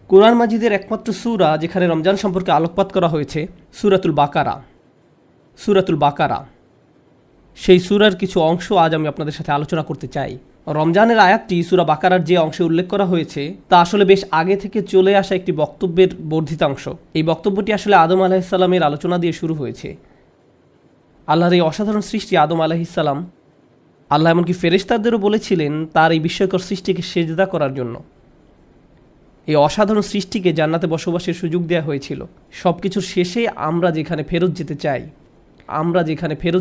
কোরআন মাজিদের একমাত্র সূরা যেখানে রমজান সম্পর্কে আলোকপাত করা হয়েছে সূরাতুল বাকারা। সেই সূরার কিছু অংশ আজ আমি আপনাদের সাথে আলোচনা করতে চাই। রমজানের আয়াতটি সূরা বাকারার যে অংশে উল্লেখ করা হয়েছে তা আসলে বেশ আগে থেকে চলে আসা একটি বক্তব্যের বর্ধিতাংশ। এই বক্তব্যটি আসলে আদম আলাইহিসসালামের আলোচনা দিয়ে শুরু হয়েছে। আল্লাহর এই অসাধারণ সৃষ্টি আদম আলাইহিসসালাম, আল্লাহ এমনকি ফেরেশতাদেরও বলেছিলেন তার এই বিস্ময়কর সৃষ্টিকে সেজদা করার জন্য। এই অসাধারণ সৃষ্টিকে জান্নাতে বসবাসের সুযোগ দেওয়া হয়েছিল। সব কিছুর শেষে আমরা যেখানে ফেরত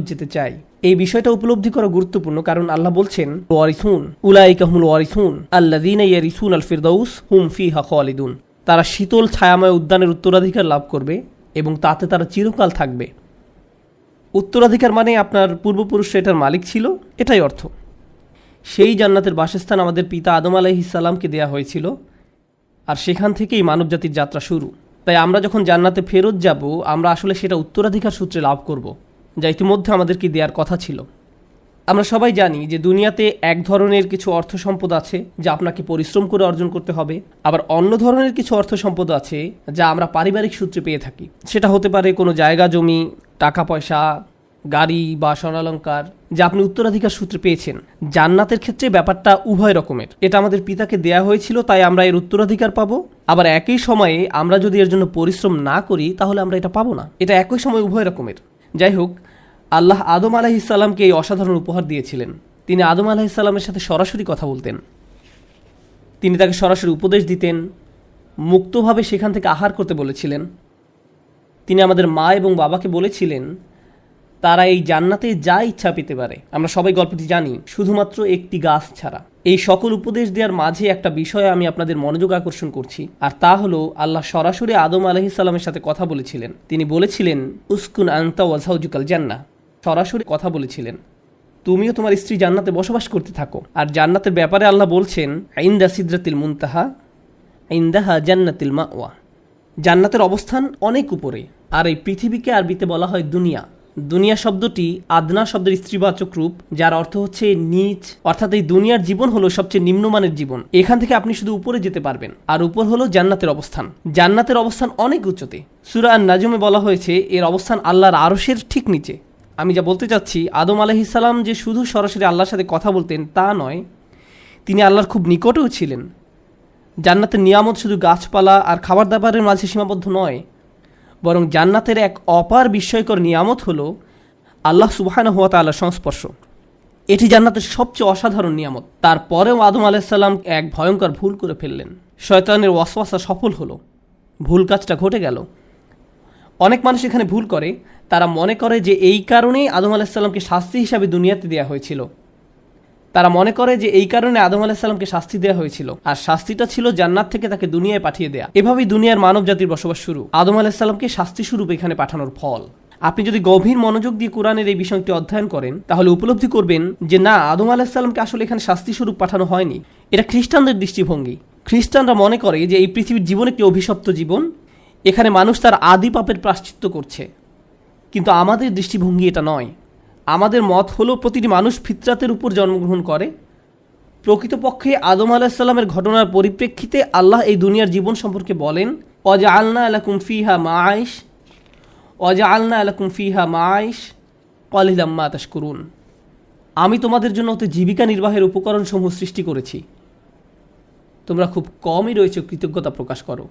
যেতে চাই এই বিষয়টা উপলব্ধি করা গুরুত্বপূর্ণ, কারণ আল্লাহ বলছেন ওয়ারিসুন উলাইকা হুমুল ওয়ারিসুন আল্লাযীনা ইয়ারিসুন আল ফিরদাউস হুম ফিহা খালিদুন। তারা শীতল ছায়াময় উদ্যানের উত্তরাধিকার লাভ করবে এবং তাতে তারা চিরকাল থাকবে। উত্তরাধিকার মানে আপনার পূর্বপুরুষ এটার মালিক ছিল, এটাই অর্থ। সেই জান্নাতের বাসস্থান আমাদের পিতা আদম আলাইহিসসালামকে দেয়া হয়েছিল, আর সেখান থেকেই মানবজাতির যাত্রা শুরু। তাই আমরা যখন জান্নাতে ফেরত যাব, আমরা আসলে সেটা উত্তরাধিকার সূত্রে লাভ করব, যা ইতিমধ্যে আমাদেরকে দেওয়ার কথা ছিল। আমরা সবাই জানি যে দুনিয়াতে এক ধরনের কিছু অর্থ সম্পদ আছে যা আপনাকে পরিশ্রম করে অর্জন করতে হবে, আবার অন্য ধরনের কিছু অর্থ সম্পদ আছে যা আমরা পারিবারিক সূত্রে পেয়ে থাকি। সেটা হতে পারে কোনো জায়গা জমি, টাকা পয়সা, গাড়ি বা স্বর্ণালঙ্কার, যা আপনি উত্তরাধিকার সূত্রে পেয়েছেন। জান্নাতের ক্ষেত্রে ব্যাপারটা উভয় রকমের। এটা আমাদের পিতাকে দেয়া হয়েছিল, তাই আমরা এর উত্তরাধিকার পাবো। আবার একই সময়ে আমরা যদি এর জন্য পরিশ্রম না করি তাহলে আমরা এটা পাবো না। এটা একই সময় উভয় রকমের। যাই হোক, আল্লাহ আদম আলাইহিসসালামকে এই অসাধারণ উপহার দিয়েছিলেন। তিনি আদম আলাইহিসসালামের সাথে সরাসরি কথা বলতেন, তিনি তাকে সরাসরি উপদেশ দিতেন, মুক্তভাবে সেখান থেকে আহার করতে বলেছিলেন। তিনি আমাদের মা এবং বাবাকে বলেছিলেন তারা এই জান্নাতে যা ইচ্ছা পেতে পারে। আমরা সবাই গল্পটি জানি, শুধুমাত্র একটি গাছ ছাড়া। এই সকল উপদেশ দেওয়ার মাঝে একটা বিষয়ে আমি আপনাদের মনোযোগ আকর্ষণ করছি, আর তা হলো আল্লাহ সরাসরি আদম আলাইহিসসালামের সাথে কথা বলেছিলেন। তিনি বলেছিলেন উসকুন আনতা ওয়া যাওজুকাল জান্নাহ। সরাসরি কথা বলেছিলেন, তুমিও তোমার স্ত্রী জান্নাতে বসবাস করতে থাকো। আর জান্নাতের ব্যাপারে আল্লাহ বলছেন ইনদা সিদরাতিল মুনতাহা ইনদাহা জান্নাতুল মাওয়া। জান্নাতের অবস্থান অনেক উপরে। আর এই পৃথিবীকে আরবিতে বলা হয় দুনিয়া। দুনিয়া শব্দটি আদনা শব্দের স্ত্রীবাচক রূপ, যার অর্থ হচ্ছে নিচ। অর্থাৎ এই দুনিয়ার জীবন হলো সবচেয়ে নিম্নমানের জীবন। এখান থেকে আপনি শুধু উপরে যেতে পারবেন। আর উপর হলো জান্নাতের অবস্থান। জান্নাতের অবস্থান অনেক উচ্চতে। সূরা আন-নাজমে বলা হয়েছে এর অবস্থান আল্লাহর আরশের ঠিক নিচে। আমি যা বলতে চাচ্ছি, আদম আলাইহিসসালাম যে শুধু সরাসরি আল্লাহর সাথে কথা বলতেন তা নয়, তিনি আল্লাহর খুব নিকটেও ছিলেন। জান্নাতের নিয়ামত শুধু গাছপালা আর খাবার দাবারের মাঝে সীমাবদ্ধ নয়, বরং জান্নাতের এক অপার বিস্ময়কর নিয়ামত হলো আল্লাহ সুবহানাহু ওয়া তাআলার সংস্পর্শ। এটি জান্নাতের সবচেয়ে অসাধারণ নিয়ামত। তারপরেও আদম আলাইহিসসালাম এক ভয়ঙ্কর ভুল করে ফেললেন। শয়তানের ওয়াসওয়াসা সফল হলো, ভুল কাজটা ঘটে গেল। অনেক মানুষ এখানে ভুল করে, তারা মনে করে যে এই কারণেই আদম আলাইহিসসালামকে শাস্তি হিসাবে দুনিয়াতে দেওয়া হয়েছিল। আর শাস্তিটা ছিল জান্নাত থেকে তাকে দুনিয়ায় পাঠিয়ে দেয়া। এভাবেই দুনিয়ার মানব জাতির বসবাস শুরু, আদম আলাইহিসসালামকে শাস্তি স্বরূপ এখানে পাঠানোর ফল। আপনি যদি গভীর মনোযোগ দিয়ে কোরআনের এই বিষয়টি অধ্যয়ন করেন তাহলে উপলব্ধি করবেন যে না, আদম আলাইহিসসালামকে আসলে এখানে শাস্তি স্বরূপ পাঠানো হয়নি। এটা খ্রিস্টানদের দৃষ্টিভঙ্গি। খ্রিস্টানরা মনে করে যে এই পৃথিবীর জীবন একটি অভিশপ্ত জীবন, এখানে মানুষ তার আদি পাপের প্রায়শ্চিত্ত করছে। কিন্তু আমাদের দৃষ্টিভঙ্গি এটা নয়। আমাদের মত হলো প্রতিটি মানুষ ফিতরাতের উপর জন্মগ্রহণ করে। প্রকৃতপক্ষে আদম আলাইহিসসালামের ঘটনার পরিপ্রেক্ষিতে আল্লাহ এই দুনিয়ার জীবন সম্পর্কে বলেন ওয়াজআলনা লাকুম ফিহা মাআইশ ক্বালিলাম মা তাশকুরুন। আমি তোমাদের জন্য অতি জীবিকা নির্বাহের উপকরণসমূহ সৃষ্টি করেছি, তোমরা খুব কমই রয়েছে কৃতজ্ঞতা প্রকাশ করো।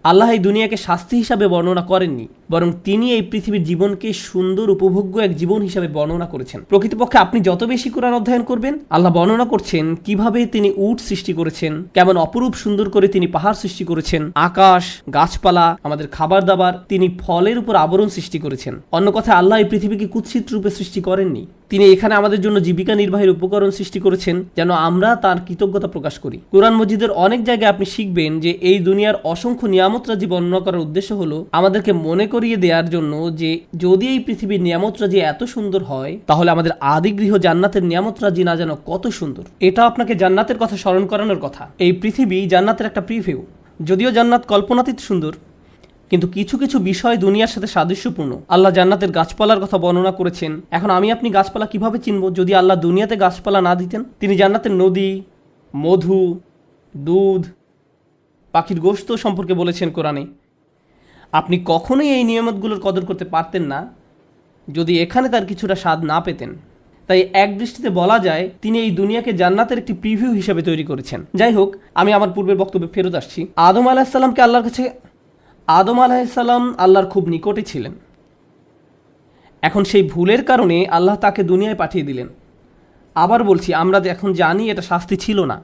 আল্লাহ এই দুনিয়াকে শাস্তি হিসাবে বর্ণনা করেননি, বরং তিনি এই পৃথিবীর জীবনকে সুন্দর উপভোগ্য এক জীবন হিসাবে বর্ণনা করেছেন। প্রকৃতপক্ষে আপনি যত বেশি কোরআন অধ্যয়ন করবেন, আল্লাহ বর্ণনা করছেন কিভাবে তিনি উট সৃষ্টি করেছেন, কেমন অপরূপ সুন্দর করে তিনি পাহাড় সৃষ্টি করেছেন, আকাশ, গাছপালা, আমাদের খাবার দাবার, তিনি ফলের উপর আবরণ সৃষ্টি করেছেন। অন্য কথায় আল্লাহ এই পৃথিবীকে কুৎসিত রূপে সৃষ্টি করেননি। তিনি এখানে আমাদের জন্য জীবিকা নির্বাহের উপকরণ সৃষ্টি করেছেন যেন আমরা তার কৃতজ্ঞতা প্রকাশ করি। কোরআন মজিদের অনেক জায়গায় আপনি শিখবেন যে এই দুনিয়ার অসংখ্য নিয়ামতরাজি বর্ণনা করার উদ্দেশ্য হলো আমাদেরকে মনে করিয়ে দেওয়ার জন্য যে যদি এই পৃথিবীর নিয়ামতরাজি এত সুন্দর হয় তাহলে আমাদের আদি গৃহ জান্নাতের নিয়ামতরাজি না যেন কত সুন্দর। এটা আপনাকে জান্নাতের কথা স্মরণ করানোর কথা। এই পৃথিবী জান্নাতের একটা প্রিভিউ। যদিও জান্নাত কল্পনাতীত সুন্দর, কিন্তু কিছু কিছু বিষয় দুনিয়ার সাথে সাদৃশ্যপূর্ণ। আল্লাহ জান্নাতের গাছপালার কথা বর্ণনা করেছেন। এখন আমি আপনি গাছপালা কিভাবে চিনব যদি আল্লাহ দুনিয়াতে গাছপালা না দিতেন? তিনি জান্নাতের নদী, মধু, দুধ, পাখির গোশত সম্পর্কে বলেছেন কোরআনে। আপনি কখনোই এই নিয়ামতগুলোর কদর করতে পারতেন না যদি এখানে তার কিছুটা স্বাদ না পেতেন। তাই এক দৃষ্টিতে বলা যায় তিনি এই দুনিয়াকে জান্নাতের একটি প্রিভিউ হিসেবে তৈরি করেছেন। যাই হোক, আমি আমার পূর্বের বক্তব্যে ফেরত আসছি। আদম আলাহিসাল্লামকে আল্লাহর কাছে আদম আলাহিসাল্লাম আল্লাহর খুব নিকটে ছিলেন। এখন সেই ভুলের কারণে আল্লাহ তাকে দুনিয়ায় পাঠিয়ে দিলেন। আবার বলছি, আমরা এখন জানি এটা শাস্তি ছিল না,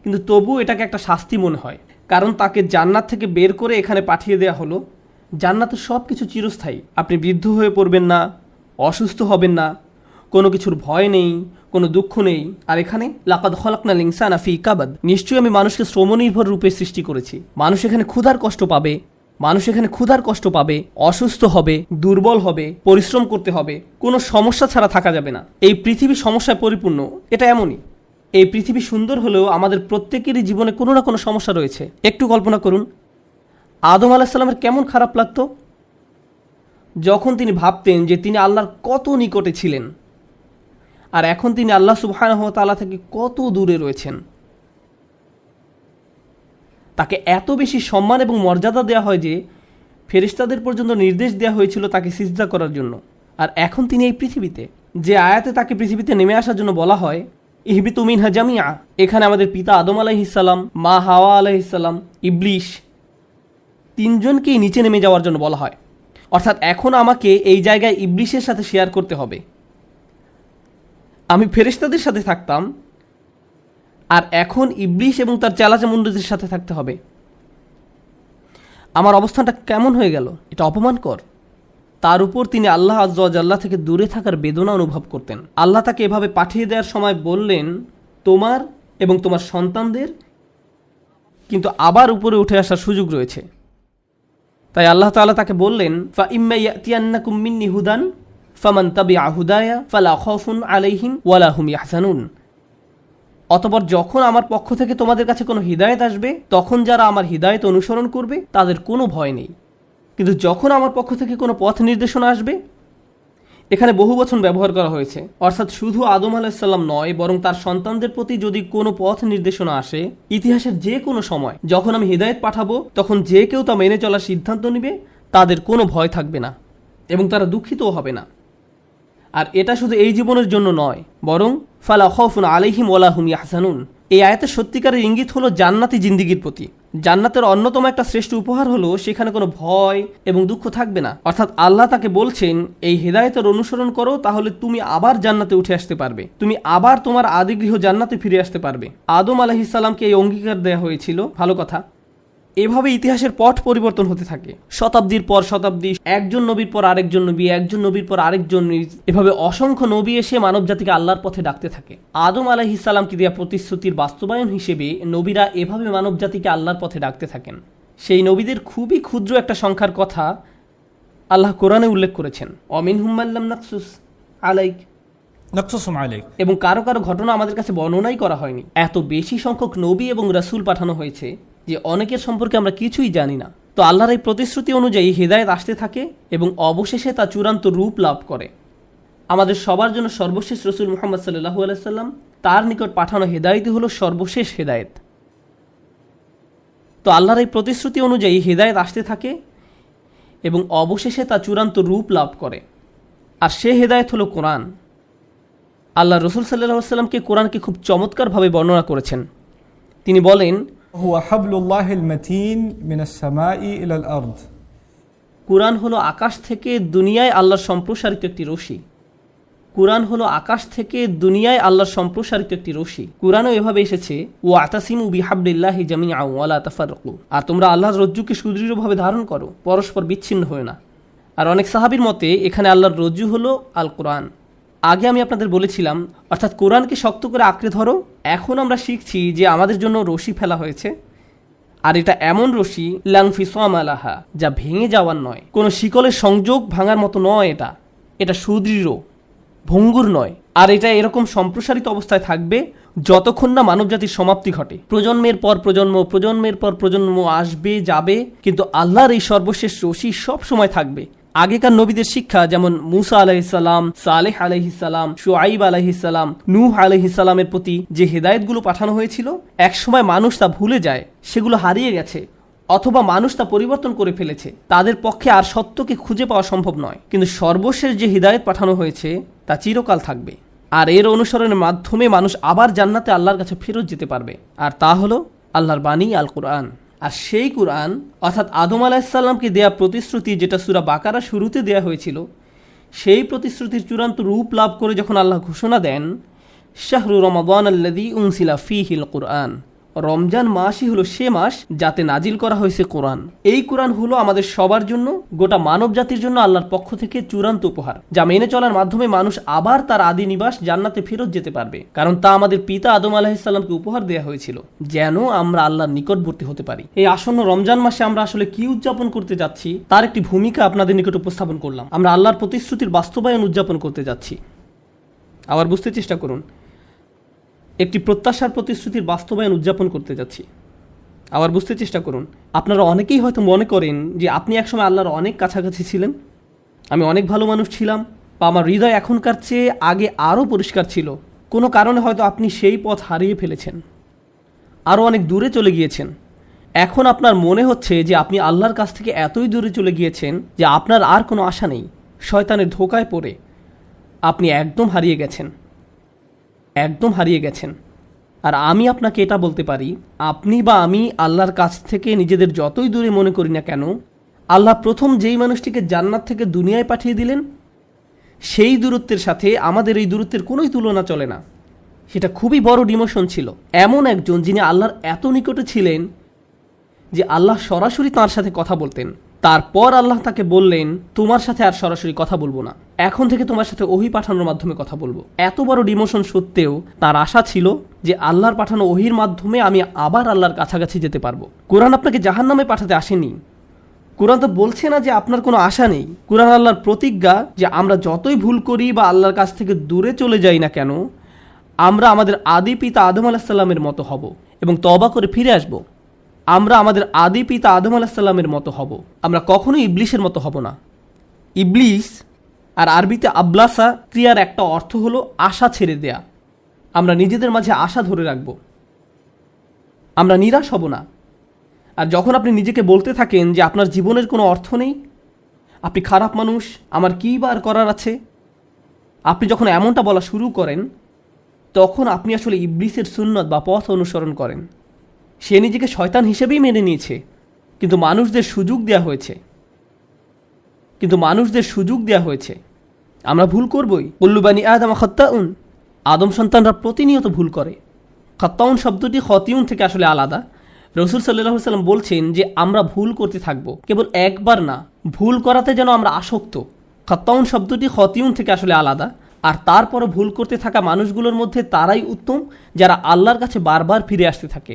কিন্তু তবু এটাকে একটা শাস্তি মনে হয়, কারণ তাকে জান্নাত থেকে বের করে এখানে পাঠিয়ে দেওয়া হলো। জান্নাতের সব কিছু চিরস্থায়ী। আপনি বৃদ্ধ হয়ে পড়বেন না, অসুস্থ হবেন না, কোনো কিছুর ভয় নেই, কোনো দুঃখ নেই। আর এখানে লাকাদ খলাকনাল ইনসানা ফি কাবাদ, নিশ্চয়ই আমি মানুষকে শ্রমনির্ভর রূপে সৃষ্টি করেছি। মানুষ এখানে ক্ষুধার কষ্ট পাবে, অসুস্থ হবে, দুর্বল হবে, পরিশ্রম করতে হবে, কোনো সমস্যা ছাড়া থাকা যাবে না। এই পৃথিবী সমস্যায় পরিপূর্ণ, এটা এমনই। এই পৃথিবী সুন্দর হলেও আমাদের প্রত্যেকেরই জীবনে কোনো না কোনো সমস্যা রয়েছে। একটু কল্পনা করুন, আদম আলাহিসাল্লামের কেমন খারাপ লাগতো যখন তিনি ভাবতেন যে তিনি আল্লাহর কত নিকটে ছিলেন, আর এখন তিনি আল্লাহ সুবহানাহু ওয়া তাআলা থেকে কত দূরে রয়েছেন। তাকে এত বেশি সম্মান এবং মর্যাদা দেওয়া হয় যে ফেরেশতাদের পর্যন্ত নির্দেশ দেওয়া হয়েছিল তাকে সিজদা করার জন্য। আর এখন তিনি এই পৃথিবীতে, যে আয়াতে তাকে পৃথিবীতে নেমে আসার জন্য বলা হয় ইহবিতু মিনহা জামিআ, এখানে আমাদের পিতা আদম আলাইহিসসালাম, মা হাওয়া আলাইহিসসালাম, ইবলিশ তিনজনকেই নিচে নেমে যাওয়ার জন্য বলা হয়। অর্থাৎ এখন আমাকে এই জায়গায় ইবলিশের সাথে শেয়ার করতে হবে। আমি ফেরেশতাদের সাথে থাকতাম, আর এখন ইবলিশ এবং তার চেলাচামুন্ডদের সাথে থাকতে হবে। আমার অবস্থানটা কেমন হয়ে গেল? এটা অপমানকর। তার উপর তিনি আল্লাহ আজ্জা ওয়া জাল্লা থেকে দূরে থাকার বেদনা অনুভব করতেন। আল্লাহ তাকে এভাবে পাঠিয়ে দেওয়ার সময় বললেন, তোমার এবং তোমার সন্তানদের কিন্তু আবার উপরে উঠে আসার সুযোগ রয়েছে। তাই আল্লাহ তাআলা তাকে বললেন, ফা ইম্মা ইয়াতিয়ান্নাকুম মিন্নি হুদান ফামান তাবিআ হুদায়া ফালা খাউফুন আলাইহিম ওয়ালা হুম ইয়াহজানুন। অতঃপর যখন আমার পক্ষ থেকে তোমাদের কাছে কোনো হিদায়েত আসবে, তখন যারা আমার হিদায়েত অনুসরণ করবে তাদের কোনো ভয় নেই। কিন্তু যখন আমার পক্ষ থেকে কোনো পথ নির্দেশনা আসবে, এখানে বহু বচন ব্যবহার করা হয়েছে, অর্থাৎ শুধু আদম আলাইহিসসালাম নয়, বরং তার সন্তানদের প্রতি যদি কোনো পথ নির্দেশনা আসে ইতিহাসের যে কোনো সময়, যখন আমি হিদায়েত পাঠাবো তখন যে কেউ তা মেনে চলার সিদ্ধান্ত নেবে, তাদের কোনো ভয় থাকবে না এবং তারা দুঃখিতও হবে না। আর এটা শুধু এই জীবনের জন্য নয়, বরং ফালা খাউফুন আলাইহিম ওয়ালা হুম ইয়াহজানুন। এই আয়াতের সত্যিকারের ইঙ্গিত হলো জান্নাতি জিন্দিগির প্রতি। জান্নাতের অন্যতম একটা শ্রেষ্ঠ উপহার হলো সেখানে কোনো ভয় এবং দুঃখ থাকবে না। অর্থাৎ আল্লাহ তাকে বলছেন, এই হিদায়াতের অনুসরণ করো, তাহলে তুমি আবার জান্নাতে উঠে আসতে পারবে, তুমি আবার তোমার আদিগৃহ জান্নাতে ফিরে আসতে পারবে। আদম আলাইহিস সালামকে এই অঙ্গীকার দেওয়া হয়েছিল, ভালো কথা। এভাবে ইতিহাসের পট পরিবর্তন হতে থাকে, শতাব্দীর পর শতাব্দী, একজন নবীর পর আরেকজন নবী, একজন নবীর পর আরেকজন, এভাবে অসংখ্য নবী এসে মানব জাতিকে আল্লাহর পথে ডাকতে থাকে। আদম আলাইহিস সালামকে দেওয়া প্রতিশ্রুতির বাস্তবায়ন হিসেবে নবীরা এভাবে মানব জাতিকে আল্লাহর পথে ডাকতে থাকেন। সেই নবীদের খুবই ক্ষুদ্র একটা সংখ্যার কথা আল্লাহ কোরআনে উল্লেখ করেছেন, অমিনহুম মান লাম নাকসুস আলাইক, এবং কারো কারো ঘটনা আমাদের কাছে বর্ণনাই করা হয়নি। এত বেশি সংখ্যক নবী এবং রাসূল পাঠানো হয়েছে যে অনেকের সম্পর্কে আমরা কিছুই জানি না। তো আল্লাহর এই প্রতিশ্রুতি অনুযায়ী হিদায়াত আসতে থাকে এবং অবশেষে তা চূড়ান্ত রূপ লাভ করে। আমাদের সবার জন্য সর্বশেষ রাসূল মুহাম্মদ সাল্লাল্লাহু আলাইহি সাল্লাম, তার নিকট পাঠানো হিদায়াতই হলো সর্বশেষ হিদায়াত। তো আল্লাহর এই প্রতিশ্রুতি অনুযায়ী হিদায়াত আসতে থাকে এবং অবশেষে তা চূড়ান্ত রূপ লাভ করে, আর সে হিদায়াত হলো কোরআন। আল্লাহ রাসূল সাল্লাল্লাহু আলাইহি সাল্লামকে কোরআনকে খুব চমৎকারভাবে বর্ণনা করেছেন। তিনি বলেন, হুয়া হাবলুল্লাহিল মাতিন মিনাস সামাই ইলাল আরদ, কুরআন হলো আকাশ থেকে দুনিয়ায় আল্লাহর সম্প্রসারিত একটি রশি। কুরআন হলো আকাশ থেকে দুনিয়ায় আল্লাহর সম্প্রসারিত একটি রশি। কুরআনও এভাবে এসেছে, ওয়াতাসিমু বিহাবলিল্লাহি জামিআ ওয়া লা তাফাররাকু, আর তোমরা আল্লাহর রজ্জুকে সুদৃঢ়ভাবে ধারণ করো, পরস্পর বিচ্ছিন্ন হয়ো না। আর অনেক সাহাবীর মতে এখানে আল্লাহর রজ্জু হলো আল কোরআন। আগে আমি আপনাদের বলেছিলাম, অর্থাৎ কোরআনকে শক্ত করে আঁকড়ে ধরো। এখন আমরা শিখছি যে আমাদের জন্য রশি ফেলা হয়েছে, আর এটা এমন রশি লাং ফিসাম আলাহা, যা ভেঙে যাওয়ার নয়, কোনো শিকলের সংযোগ ভাঙার মতো নয়। এটা সুদৃঢ়, ভঙ্গুর নয়। আর এটা এরকম সম্প্রসারিত অবস্থায় থাকবে যতক্ষণ না মানবজাতির সমাপ্তি ঘটে। প্রজন্মের পর প্রজন্ম, প্রজন্মের পর প্রজন্ম আসবে যাবে, কিন্তু আল্লাহর এই সর্বশেষ রশি সব সময় থাকবে। আগেকার নবীদের শিক্ষা, যেমন মুসা আলাইহিসসালাম, সালেহ আলাইহিসসালাম, শুআইব আলাইহিসসালাম, নূহ আলাইহিসসালামের প্রতি যে হেদায়েতগুলো পাঠানো হয়েছিল, একসময় মানুষ তা ভুলে যায়, সেগুলো হারিয়ে গেছে, অথবা মানুষ তা পরিবর্তন করে ফেলেছে। তাদের পক্ষে আর সত্যকে খুঁজে পাওয়া সম্ভব নয়। কিন্তু সর্বশেষ যে হিদায়াত পাঠানো হয়েছে তা চিরকাল থাকবে, আর এর অনুসরণের মাধ্যমে মানুষ আবার জান্নাতে আল্লাহর কাছে ফেরত যেতে পারবে। আর তা হলো আল্লাহর বাণী আল কুরআন। আর সেই কুরআন, অর্থাৎ আদম আলাইহিসসালামকে দেয়া প্রতিশ্রুতি, যেটা সূরা বাকারা শুরুতে দেয়া হয়েছিল, সেই প্রতিশ্রুতির চূড়ান্ত রূপ লাভ করে যখন আল্লাহ ঘোষণা দেন, শাহরু রমাদান আল্লাযী উনসিলা ফীহিল কুরআন, রমজান মাসই হলো সে মাস যাতে নাজিল করা হয়েছে কোরআন। এই কোরআন হলো আমাদের সবার জন্য, গোটা মানব জাতির জন্য আল্লাহর পক্ষ থেকে চূড়ান্ত উপহার, যা মেনে চলার মাধ্যমে মানুষ আবার তার আদি নিবাস জান্নাতে ফেরত যেতে পারবে। কারণ তা আমাদের পিতা আদম আলাইহিসসালামকে উপহার দেওয়া হয়েছিল, যেন আমরা আল্লাহর নিকটবর্তী হতে পারি। এই আসন্ন রমজান মাসে আমরা আসলে কি উদযাপন করতে যাচ্ছি তার একটি ভূমিকা আপনাদের নিকট উপস্থাপন করলাম। আমরা আল্লাহর প্রতিশ্রুতির বাস্তবায়ন উদযাপন করতে যাচ্ছি। আবার বুঝতে চেষ্টা করুন, একটি প্রত্যাশার প্রতিশ্রুতির বাস্তবায়ন উদযাপন করতে যাচ্ছি। আবার বুঝতে চেষ্টা করুন, আপনারা অনেকেই হয়তো মনে করেন যে আপনি একসময় আল্লাহর অনেক কাছাকাছি ছিলেন, আমি অনেক ভালো মানুষ ছিলাম, বা আমার হৃদয় এখনকার চেয়ে আগে আরও পরিষ্কার ছিল। কোনো কারণে হয়তো আপনি সেই পথ হারিয়ে ফেলেছেন, আরও অনেক দূরে চলে গিয়েছেন। এখন আপনার মনে হচ্ছে যে আপনি আল্লাহর কাছ থেকে এতই দূরে চলে গিয়েছেন যে আপনার আর কোনো আশা নেই। শয়তানের ধোকায় পড়ে আপনি একদম হারিয়ে গেছেন, একদম হারিয়ে গেছেন। আর আমি আপনাকে এটা বলতে পারি, আপনি বা আমি আল্লাহর কাছ থেকে নিজেদের যতই দূরে মনে করি না কেন, আল্লাহ প্রথম যেই মানুষটিকে জান্নাত থেকে দুনিয়ায় পাঠিয়ে দিলেন, সেই দূরত্বের সাথে আমাদের এই দূরত্বের কোনোই তুলনা চলে না। সেটা খুবই বড় ডিমোশন ছিল। এমন একজন যিনি আল্লাহর এত নিকটে ছিলেন যে আল্লাহ সরাসরি তাঁর সাথে কথা বলতেন। তারপর আল্লাহ তাকে বললেন, তোমার সাথে আর সরাসরি কথা বলবো না, এখন থেকে তোমার সাথে ওহী পাঠানোর মাধ্যমে কথা বলবো। এত বড় ডিমোশন সত্ত্বেও তার আশা ছিল যে আল্লাহর পাঠানো ওহীর মাধ্যমে আমি আবার আল্লাহর কাছাকাছি যেতে পারবো। কোরআন আপনাকে জাহান্নামে পাঠাতে আসেনি। কোরআন তো বলছে না যে আপনার কোনো আশা নেই। কোরআন আল্লাহর প্রতিজ্ঞা যে আমরা যতই ভুল করি বা আল্লাহর কাছ থেকে দূরে চলে যাই না কেন, আমরা আমাদের আদি পিতা আদম আলাইহিসসালামের মতো হব এবং তওবা করে ফিরে আসব। আমরা আমাদের আদি পিতা আদম আলাইহিসসালামের মতো হব, আমরা কখনোই ইবলিসের মতো হব না। ইবলিস আর আরবিতে আবলাসা ক্রিয়ার একটা অর্থ হলো আশা ছেড়ে দেয়া। আমরা নিজেদের মাঝে আশা ধরে রাখব, আমরা নিরাশ হব না। আর যখন আপনি নিজেকে বলতে থাকেন যে আপনার জীবনের কোনো অর্থ নেই, আপনি খারাপ মানুষ, আমার কী বার করার আছে, আপনি যখন এমনটা বলা শুরু করেন, তখন আপনি আসলে ইবলিসের সুন্নত বা পথ অনুসরণ করেন। সে নিজেকে শয়তান হিসেবেই মেনে নিয়েছে, কিন্তু মানুষদের সুযোগ দেয়া হয়েছে। আমরা ভুল করবই। কুল্লু বানি আদম খাত্তাউন, আদম সন্তানরা প্রতিনিয়ত ভুল করে। খাত্তাউন শব্দটি খতিউন থেকে আসলে আলাদা। রাসূল সাল্লাল্লাহু আলাইহি ওয়াসাল্লাম বলছেন যে আমরা ভুল করতে থাকব, কেবল একবার না, ভুল করাতে যেন আমরা আসক্ত। খাত্তাউন শব্দটি খতিউন থেকে আসলে আলাদা। আর তারপরে ভুল করতে থাকা মানুষগুলোর মধ্যে তারাই উত্তম যারা আল্লাহর কাছে বারবার ফিরে আসতে থাকে।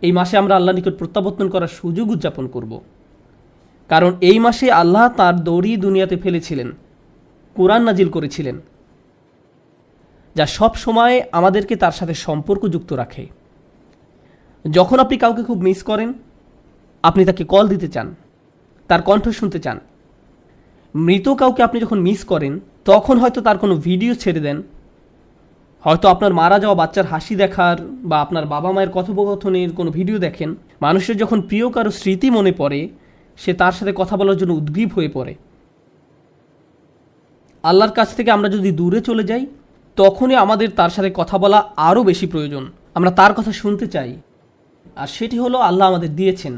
এই মাসে আমরা আল্লাহর নিকট প্রত্যাবর্তন করার সুযোগ উদযাপন করব, কারণ এই মাসে আল্লাহ তার দড়ি দুনিয়াতে ফেলেছিলেন, কোরআন নাজিল করেছিলেন, যা সব সময় আমাদেরকে তার সাথে সম্পর্ক যুক্ত রাখে। যখন আপনি কাউকে খুব মিস করেন, আপনি তাকে কল দিতে চান, তার কণ্ঠ শুনতে চান। মৃত কাউকে আপনি যখন মিস করেন, তখন হয়তো তার কোনো ভিডিও ছেড়ে দেন, হয়তো আপনার মারা যাওয়া বাচ্চার হাসি দেখার বা আপনার বাবা মায়ের কথোপকথনের কোনো ভিডিও দেখেন। মানুষের যখন প্রিয় কারো স্মৃতি মনে পড়ে, সে তার সাথে কথা বলার জন্য উদ্গ্রীব হয়ে পড়ে। আল্লাহর কাছ থেকে আমরা যদি দূরে চলে যাই, তখনই আমাদের তার সাথে কথা বলা আরও বেশি প্রয়োজন। আমরা তার কথা শুনতে চাই, আর সেটি হলো আল্লাহ আমাদের দিয়েছেন।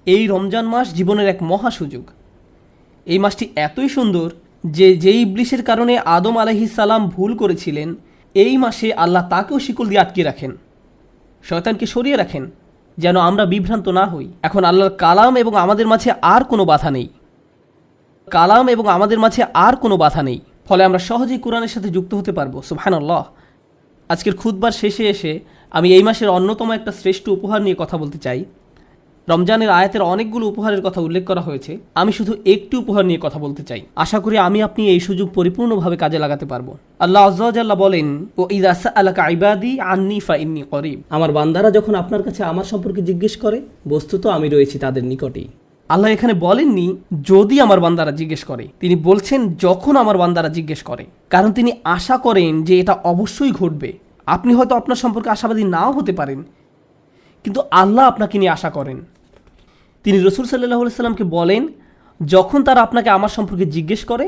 এই রমজান মাস জীবনের এক মহা সুযোগ। এই মাসটি এতই সুন্দর যে যেই ইবলিসের কারণে আদম আলাইহিসসালাম ভুল করেছিলেন, এই মাসে আল্লাহ তাকেও শিকল দিয়ে আটকে রাখেন, শয়তানকে সরিয়ে রাখেন, যেন আমরা বিভ্রান্ত না হই। এখন আল্লাহর কালাম এবং আমাদের মাঝে আর কোনো বাধা নেই, ফলে আমরা সহজেই কোরআনের সাথে যুক্ত হতে পারবো। সুবহানাল্লাহ। আজকের খুতবার শেষে এসে আমি এই মাসের অন্যতম একটা শ্রেষ্ঠ উপহার নিয়ে কথা বলতে চাই। রমজানের আয়াতের অনেকগুলো উপহারের কথা উল্লেখ করা হয়েছে, আমি শুধু একটি উপহার নিয়ে কথা বলতে চাই। আশা করি আমি আপনি এই সুযোগ পরিপূর্ণভাবে কাজে লাগাতে পারবো। আল্লাহ আযজা ওয়া জাল্লা বলেন, ও ইযা সাআলাকা ইবাদি আন্নী ফাইন্নী করিব, আমার বান্দারা যখন আপনার কাছে আমার সম্পর্কে জিজ্ঞেস করে, বস্তুত আমি রয়েছি তাদের নিকটেই। আল্লাহ এখানে বলেননি যদি আমার বান্দারা জিজ্ঞেস করে, তিনি বলছেন যখন আমার বান্দারা জিজ্ঞেস করে, কারণ তিনি আশা করেন যে এটা অবশ্যই ঘটবে। আপনি হয়তো আপনার সম্পর্কে আশাবাদী নাও হতে পারেন, কিন্তু আল্লাহ আপনাকে নিয়ে আশা করেন। তিনি রাসূল সাল্লাল্লাহু আলাইহি সাল্লামকে বলেন, যখন তারা আপনাকে আমার সম্পর্কে জিজ্ঞেস করে,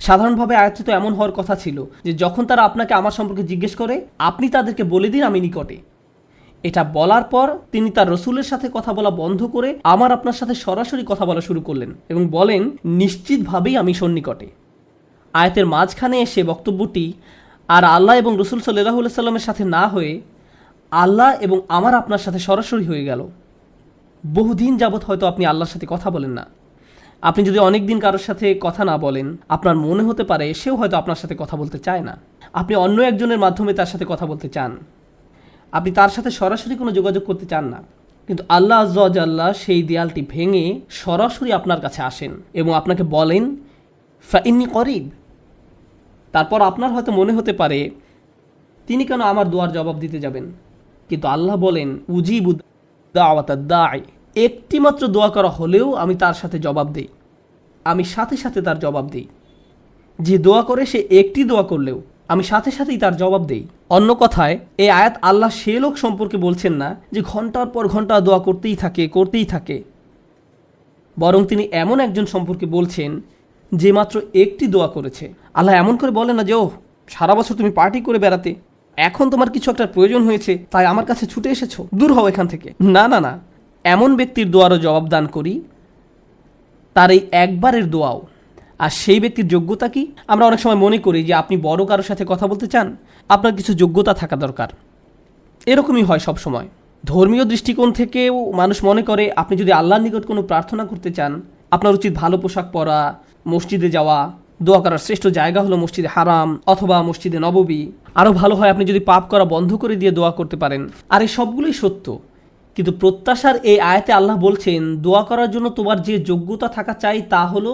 সাধারণভাবে আয়াতটি তো এমন হওয়ার কথা ছিল যে যখন তারা আপনাকে আমার সম্পর্কে জিজ্ঞেস করে আপনি তাদেরকে বলে দিন আমি নিকটে। এটা বলার পর তিনি তার রসুলের সাথে কথা বলা বন্ধ করে আমার আপনার সাথে সরাসরি কথা বলা শুরু করলেন এবং বলেন নিশ্চিতভাবেই আমি সন্নিকটে। আয়াতের মাঝখানে এসে বক্তব্যটি আর আল্লাহ এবং রসুল সাল্লাল্লাহু আলাইহি সাল্লামের সাথে না হয়ে আল্লাহ এবং আমার আপনার সাথে সরাসরি হয়ে গেল। বহুদিন যাবৎ হয়তো আপনি আল্লাহর সাথে কথা বলেন না। আপনি যদি অনেক দিন কারোর সাথে কথা না বলেন, আপনার মনে হতে পারে সেও হয়তো আপনার সাথে কথা বলতে চায় না। আপনি অন্য একজনের মাধ্যমে তার সাথে কথা বলতে চান, আপনি তার সাথে সরাসরি কোনো যোগাযোগ করতে চান না। কিন্তু আল্লাহ আযজা ওয়া জাল্লা সেই দেয়ালটি ভেঙে সরাসরি আপনার কাছে আসেন এবং আপনাকে বলেন ফাইন্নী করিব। তারপর আপনার হয়তো মনে হতে পারে তিনি কেন আমার দোয়ার জবাব দিতে যাবেন, কিন্তু আল্লাহ বলেন উজিবু দাওয়াতাদ দাঈ, একটি মাত্র দোয়া করা হলেও আমি তার সাথে জবাব দেই, আমি সাথে সাথে তার জবাব দেই। যে দোয়া করে সে একটি দোয়া করলেও আমি সাথে সাথেই তার জবাব দেই। অন্য কথায় এই আয়াত আল্লাহ সে লোক সম্পর্কে বলছেন না যে ঘন্টার পর ঘন্টা দোয়া করতেই থাকে, বরং তিনি এমন একজন সম্পর্কে বলছেন যে মাত্র একটি দোয়া করেছে। আল্লাহ এমন করে বলেন না যে ও সারা বছর তুমি পার্টি করে বেড়াতে, এখন তোমার কিছু একটা প্রয়োজন হয়েছে তাই আমার কাছে ছুটে এসেছো, দূর হও এখান থেকে। না না না, এমন ব্যক্তির দোয়ারও জবাব দান করি, তার এই একবারের দোয়াও। আর সেই ব্যক্তির যোগ্যতা কি? আমরা অনেক সময় মনে করি যে আপনি বড় কারোর সাথে কথা বলতে চান, আপনার কিছু যোগ্যতা থাকা দরকার। এরকমই হয় সব সময়। ধর্মীয় দৃষ্টিকোণ থেকেও মানুষ মনে করে আপনি যদি আল্লাহর নিকট কোনো প্রার্থনা করতে চান, আপনার উচিত ভালো পোশাক পরা, মসজিদে যাওয়া, দোয়া করার শ্রেষ্ঠ জায়গা হলো মসজিদে হারাম অথবা মসজিদে নববী। আরও ভালো হয় আপনি যদি পাপ করা বন্ধ করে দিয়ে দোয়া করতে পারেন। আর এই সবগুলোই সত্য, কিন্তু প্রত্যাশার এই আয়াতে আল্লাহ বলছেন দোয়া করার জন্য তোমার যে যোগ্যতা থাকা চাই তা হলো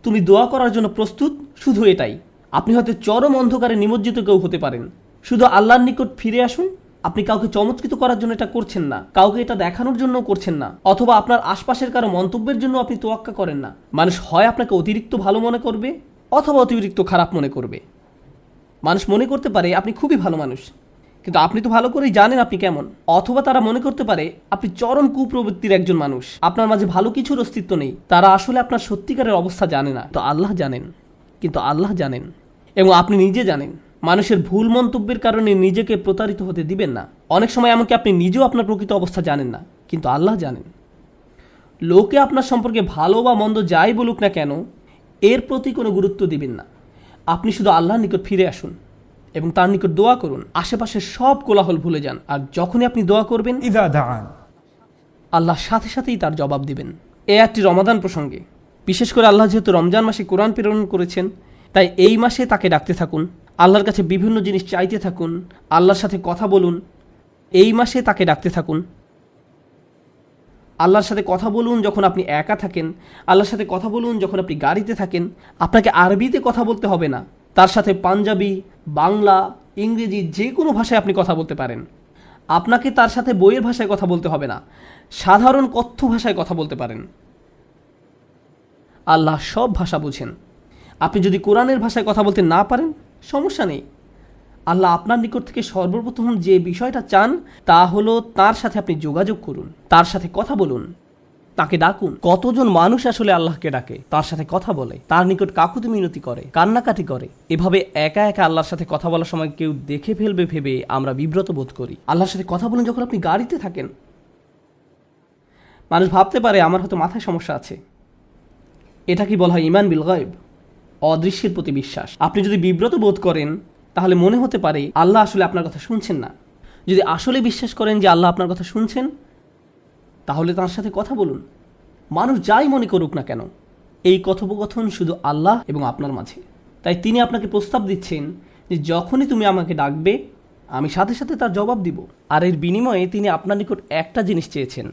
তুমি দোয়া করার জন্য প্রস্তুত, শুধু এটাই। আপনি হয়তো চরম অন্ধকারে নিমজ্জিত কেউ হতে পারেন, শুধু আল্লাহর নিকট ফিরে আসুন। আপনি কাউকে চমৎকৃত করার জন্য এটা করছেন না, কাউকে এটা দেখানোর জন্য করছেন না, অথবা আপনার আশপাশের কারো মন্তব্যের জন্য আপনি তোয়াক্কা করেন না। মানুষ হয় আপনাকে অতিরিক্ত ভালো মনে করবে অথবা অতিরিক্ত খারাপ মনে করবে। মানুষ মনে করতে পারে আপনি খুবই ভালো মানুষ, কিন্তু আপনি তো ভালো করেই জানেন আপনি কেমন। অথবা তারা মনে করতে পারে আপনি চরম কুপ্রবৃত্তির একজন মানুষ, আপনার মাঝে ভালো কিছুর অস্তিত্ব নেই। তারা আসলে আপনার সত্যিকারের অবস্থা জানে না। তো আল্লাহ জানেন, কিন্তু আল্লাহ জানেন এবং আপনি নিজে জানেন। মানুষের ভুল মন্তব্যের কারণে নিজেকে প্রতারিত হতে দিবেন না। অনেক সময় এমনকি আপনি নিজেও আপনার প্রকৃত অবস্থা জানেন না, কিন্তু আল্লাহ জানেন। লোকে আপনার সম্পর্কে ভালো বা মন্দ যাই বলুক না কেন, এর প্রতি কোনো গুরুত্ব দিবেন না। আপনি শুধু আল্লাহর নিকট ফিরে আসুন এবং তার নিকট দোয়া করুন। আশেপাশের সব কোলাহল ভুলে যান। আর যখনই আপনি দোয়া করবেন, ইযা দাআন, আল্লাহ সাথে সাথেই তার জবাব দিবেন। এই আয়াতটি রমাদান প্রসঙ্গে, বিশেষ করে আল্লাহ যেহেতু রমজান মাসে কোরআন প্রেরণ করেছেন, তাই এই মাসে তাকে ডাকতে থাকুন, আল্লাহর কাছে বিভিন্ন জিনিস চাইতে থাকুন, আল্লাহর সাথে কথা বলুন। এই মাসে তাকে ডাকতে থাকুন, আল্লাহর সাথে কথা বলুন যখন আপনি একা থাকেন, আল্লাহর সাথে কথা বলুন যখন আপনি গাড়িতে থাকেন। আপনাকে আরবিতে কথা বলতে হবে না, তার সাথে পাঞ্জাবি, বাংলা, ইংরেজি যে কোনো ভাষায় আপনি কথা বলতে পারেন। আপনাকে তার সাথে বইয়ের ভাষায় কথা বলতে হবে না, সাধারণ কথ্য ভাষায় কথা বলতে পারেন। আল্লাহ সব ভাষা বুঝেন। আপনি যদি কোরআনের ভাষায় কথা বলতে না পারেন, সমস্যা নেই। আল্লাহ আপনার নিকট থেকে সর্বপ্রথম যে বিষয়টা চান তা হলো তার সাথে আপনি যোগাযোগ করুন, তার সাথে কথা বলুন, তাকে ডাকুন। কতজন মানুষ আসলে আল্লাহকে ডাকে, তার সাথে কথা বলে, তার নিকট কাকুতি মিনতি করে, কান্নাকাটি করে। এভাবে একা একা আল্লাহর সাথে কথা বলার সময় কেউ দেখে ফেলবে ভেবে আমরা বিব্রত বোধ করি। আল্লাহর সাথে কথা বলুন যখন আপনি গাড়িতে থাকেন। মানুষ ভাবতে পারে আমার হয়তো মাথায় সমস্যা আছে। এটা কি বলা হয় ঈমান বিল গায়ব, অদৃশ্যের প্রতি বিশ্বাস। আপনি যদি বিব্রত বোধ করেন তাহলে মনে হতে পারে আল্লাহ আসলে আপনার কথা শুনছেন না। যদি আসলে বিশ্বাস করেন যে আল্লাহ আপনার কথা শুনছেন, তাহলে তার সাথে কথা বলুন। মানুষ যাই মনে করুক না কেন, এই কথোপকথন শুধু আল্লাহ এবং আপনার মাঝে। তাই তিনি আপনাকে প্রস্তাব দিচ্ছেন যে যখনই তুমি আমাকে ডাকবে, আমি সাথে সাথে তার জবাব দিব। আর এর বিনিময়ে তিনি আপনার নিকট একটা জিনিস চেয়েছেন,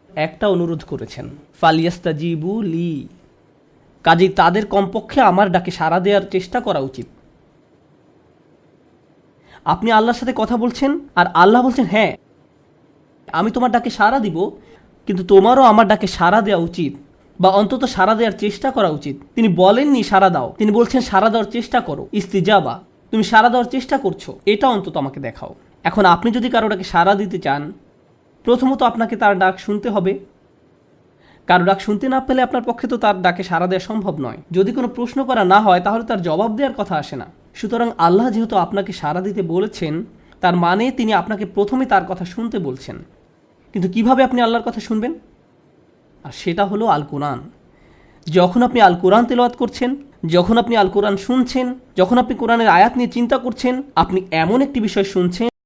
একটা অনুরোধ করেছেন, ফালিয়াস্তাজিবু লি। কাজেই তাদের কমপক্ষে আমার ডাকে সাড়া দেওয়ার চেষ্টা করা উচিত। আপনি আল্লাহর সাথে কথা বলছেন আর আল্লাহ বলছেন হ্যাঁ আমি তোমার ডাকে সাড়া দিব, কিন্তু তোমারও আমার ডাকে সাড়া দেওয়া উচিত, বা অন্তত সাড়া দেওয়ার চেষ্টা করা উচিত। তিনি বলেননি সাড়া দাও, তিনি বলছেন সাড়া দেওয়ার চেষ্টা করো। ইস্তিজাবা, তুমি সাড়া দেওয়ার চেষ্টা করছো, এটা অন্তত আমাকে দেখাও। এখন আপনি যদি কারো ডাকে সাড়া দিতে চান, প্রথমত আপনাকে তার ডাক শুনতে হবে। কারো ডাক শুনতে না পেলে আপনার পক্ষে তো তার ডাকে সাড়া দেওয়া সম্ভব নয়। যদি কোনো প্রশ্ন করা না হয় তাহলে তার জবাব দেওয়ার কথা আসে না। সুতরাং আল্লাহ যেহেতু আপনাকে সাড়া দিতে বলেছেন, তার মানে তিনি আপনাকে প্রথমে তার কথা শুনতে বলছেন। কিন্তু কিভাবে আপনি আল্লাহর কথা শুনবেন? আর সেটা হলো আল কোরআন। যখন আপনি আল কোরআন তেলাওয়াত করছেন, যখন আপনি আল কোরআন শুনছেন, যখন আপনি কোরআনের আয়াত নিয়ে চিন্তা করছেন, আপনি এমন একটি বিষয় শুনছেন